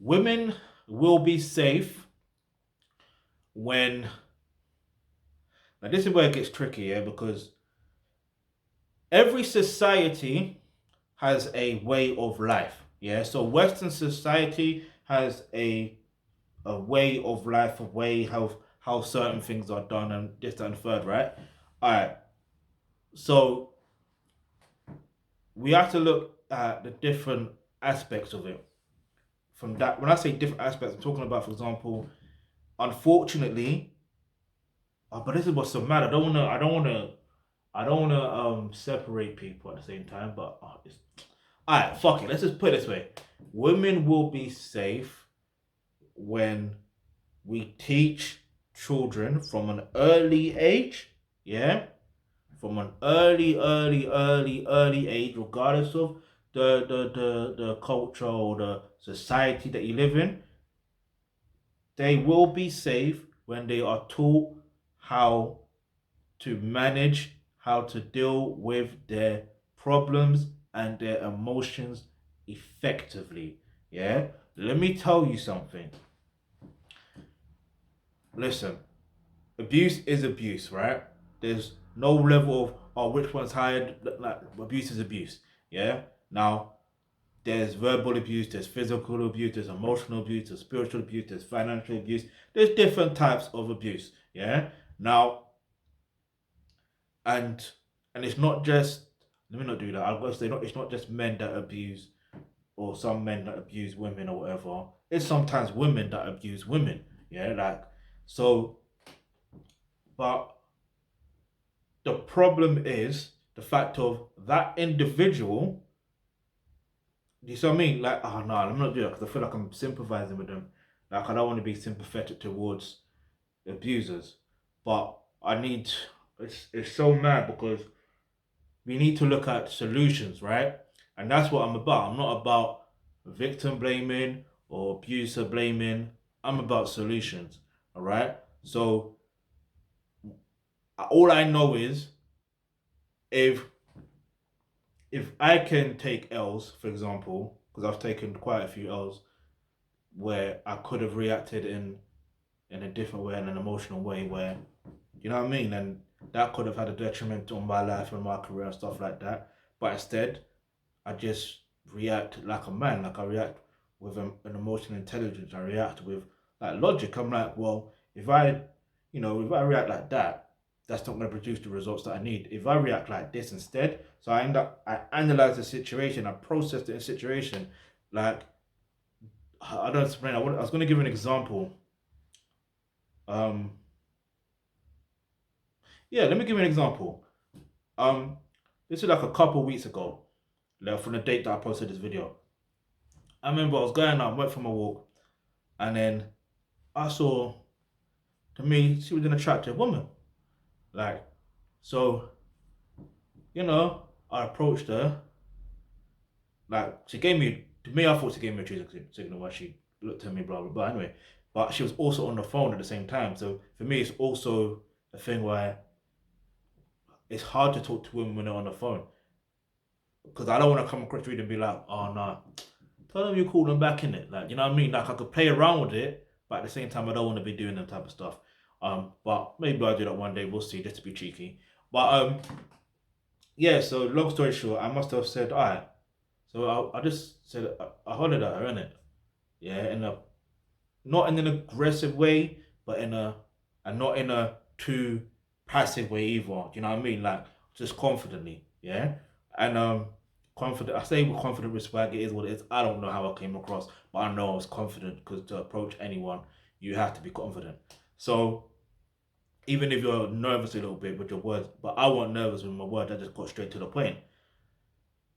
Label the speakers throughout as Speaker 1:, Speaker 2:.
Speaker 1: women will be safe when, now this is where it gets tricky, yeah, because every society has a way of life, yeah. So Western society has a way of life, a way how certain things are done, and this that, and third, right? All right. So we have to look at the different aspects of it. From that, when I say different aspects, I'm talking about, for example, unfortunately, but this is what's so mad. I don't wanna separate people at the same time. But it's all right. Fuck it. Let's just put it this way: women will be safe when we teach children from an early age. Yeah, from an early age, regardless of the culture or the society that you live in. They will be safe when they are taught how to manage, how to deal with their problems and their emotions effectively. Yeah? Let me tell you something. Listen, abuse is abuse, right? There's no level of, oh, which one's higher. Like, abuse is abuse. Yeah? Now, there's verbal abuse, there's physical abuse, there's emotional abuse, there's spiritual abuse, there's financial abuse. There's different types of abuse. Yeah? Now, and and it's not just, let me not do that. I've got to say, not, it's not just men that abuse, or some men that abuse women or whatever. It's sometimes women that abuse women. Yeah, like, so. But the problem is the fact of that individual. Do you see what I mean? Like, oh no, I'm not doing it because I feel like I'm sympathizing with them. Like, I don't want to be sympathetic towards abusers, but I need. It's so mad because we need to look at solutions, right? And that's what I'm about. I'm not about victim blaming or abuser blaming. I'm about solutions. All right. So all I know is if I can take L's, for example, because I've taken quite a few L's where I could have reacted in a different way, in an emotional way, where, you know what I mean, and that could have had a detriment on my life and my career and stuff like that. But instead, I just react like a man. Like, I react with an emotional intelligence. I react with like logic. I'm like, well, if I react like that, that's not going to produce the results that I need. If I react like this instead, so I analyze the situation, I process the situation. Like, I don't explain. I was going to give an example. Um, yeah, let me give you an example. Um, this is like a couple weeks ago, like from the date that I posted this video. I remember I was going out, went for my walk, and then I saw, to me, she was an attractive woman. Like, so, I approached her. Like, she gave me, to me, I thought she gave me a true signal when she looked at me, blah, blah, blah. Anyway, but she was also on the phone at the same time. So for me, it's also a thing where it's hard to talk to women when they're on the phone. Because I don't want to come across to you and be like, oh, no, tell them you call them back in it. Like, you know what I mean? Like, I could play around with it, but at the same time, I don't want to be doing that type of stuff. But maybe I'll do that one day. We'll see, just to be cheeky. But yeah. So long story short, I must have said, all right. So I just said I hollered at her, innit? Yeah, in a, not in an aggressive way, but and not in a too passive way either. Do you know what I mean? Like, just confidently, yeah. And confident. I say with confident respect, it is what it is. I don't know how I came across, but I know I was confident because to approach anyone, you have to be confident. So even if you're nervous a little bit with your words, but I wasn't nervous with my words. I just got straight to the point.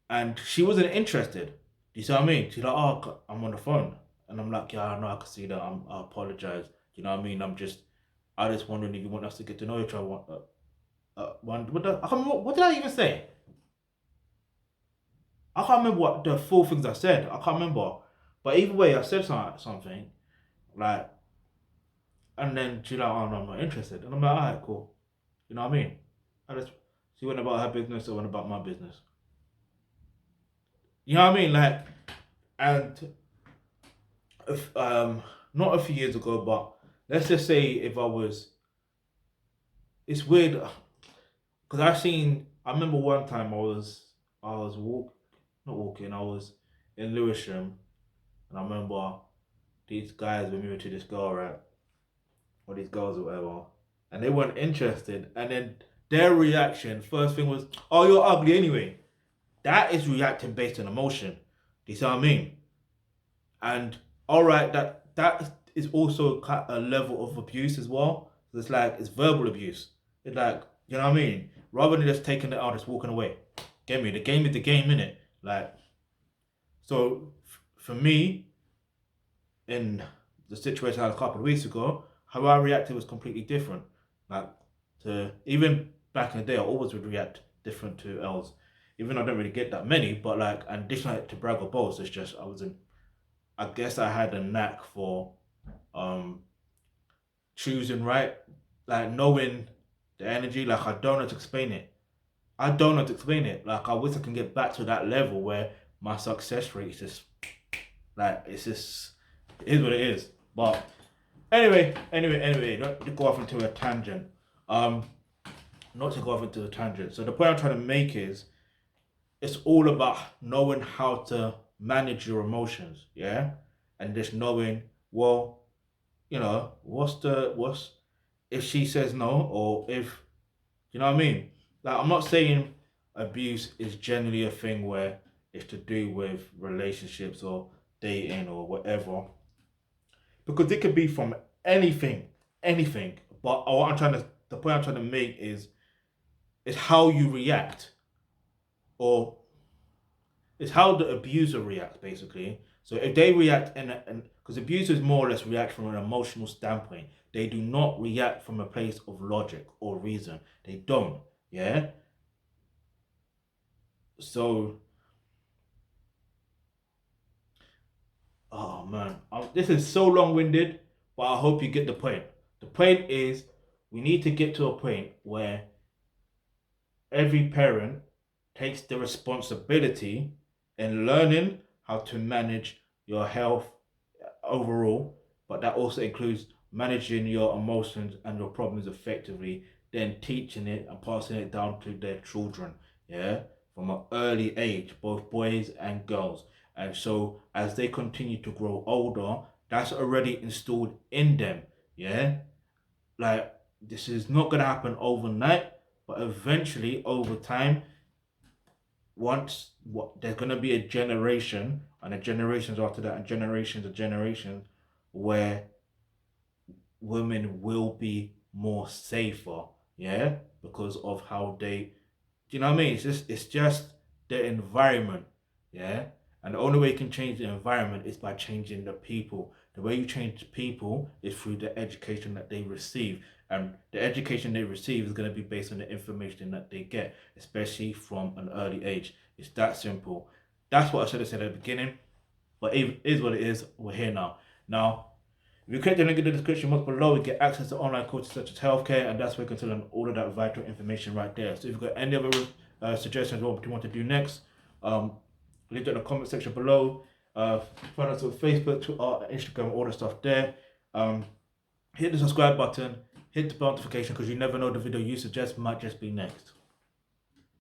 Speaker 1: And she wasn't interested. Do you see what I mean? She's like, oh, I'm on the phone. And I'm like, yeah, I know, I can see that. I apologize. You know what I mean? I just wondering if you want us to get to know each other. I can't remember, what did I even say? I can't remember what the full things I said. I can't remember. But either way, I said something like, and then she's like, oh no, I'm not interested. And I'm like, alright, cool. You know what I mean? I just, she went about her business, I went about my business. You know what I mean? Like, and if, not a few years ago, but let's just say if I was, it's weird because I remember one time I was not walking, I was in Lewisham, and I remember these guys were moving to this girl, right, or these girls or whatever, and they weren't interested, and then their reaction, first thing was, "Oh, you're ugly anyway." That is reacting based on emotion. Do you see what I mean? And all right, that is also a level of abuse as well. So it's like it's verbal abuse. It's like, you know what I mean. Rather than just taking it out, just walking away. Get me? The game is the game, innit? Like, so for me, in the situation I had a couple of weeks ago, how I reacted was completely different. Like, to even back in the day, I always would react different to L's. Even though I don't really get that many, but like, and this night to brag or boast, it's just I wasn't. I guess I had a knack for um choosing right, like knowing the energy. Like I don't know how to explain it. I don't know how to explain it. Like I wish I can get back to that level where my success rate is just like it's just it is what it is. But anyway, not to go off into a tangent. Um, not to go off into a tangent. So the point I'm trying to make is it's all about knowing how to manage your emotions, yeah, and just knowing, well, what's if she says no, or if you know what I mean. Like I'm not saying abuse is generally a thing where it's to do with relationships or dating or whatever, because it could be from anything, anything. But the point I'm trying to make is how you react, or it's how the abuser reacts basically. So if they react because abusers more or less react from an emotional standpoint, they do not react from a place of logic or reason. They don't. Yeah. So, oh man, this is so long-winded, but I hope you get the point. The point is, we need to get to a point where every parent takes the responsibility in learning how to manage your health overall, but that also includes managing your emotions and your problems effectively, then teaching it and passing it down to their children, yeah, from an early age, both boys and girls. And so as they continue to grow older, that's already installed in them, yeah. Like this is not gonna happen overnight, but eventually over time, once what there's gonna be a generation and the generations after that and generations of generations where women will be more safer, yeah, because of how they, do you know what I mean? It's just the environment, yeah. And the only way you can change the environment is by changing the people. The way you change the people is through the education that they receive. And the education they receive is going to be based on the information that they get, especially from an early age. It's that simple. That's what I should have said at the beginning. But it is what it is. We're here now. Now, if you click the link in the description box below, you get access to online courses such as healthcare, and that's where you can learn all of that vital information right there. So if you've got any other suggestions what you want to do next, leave it in the comment section below. Find us on Facebook, Twitter, Instagram, all the stuff there. Hit the subscribe button, hit the bell notification because you never know the video you suggest might just be next.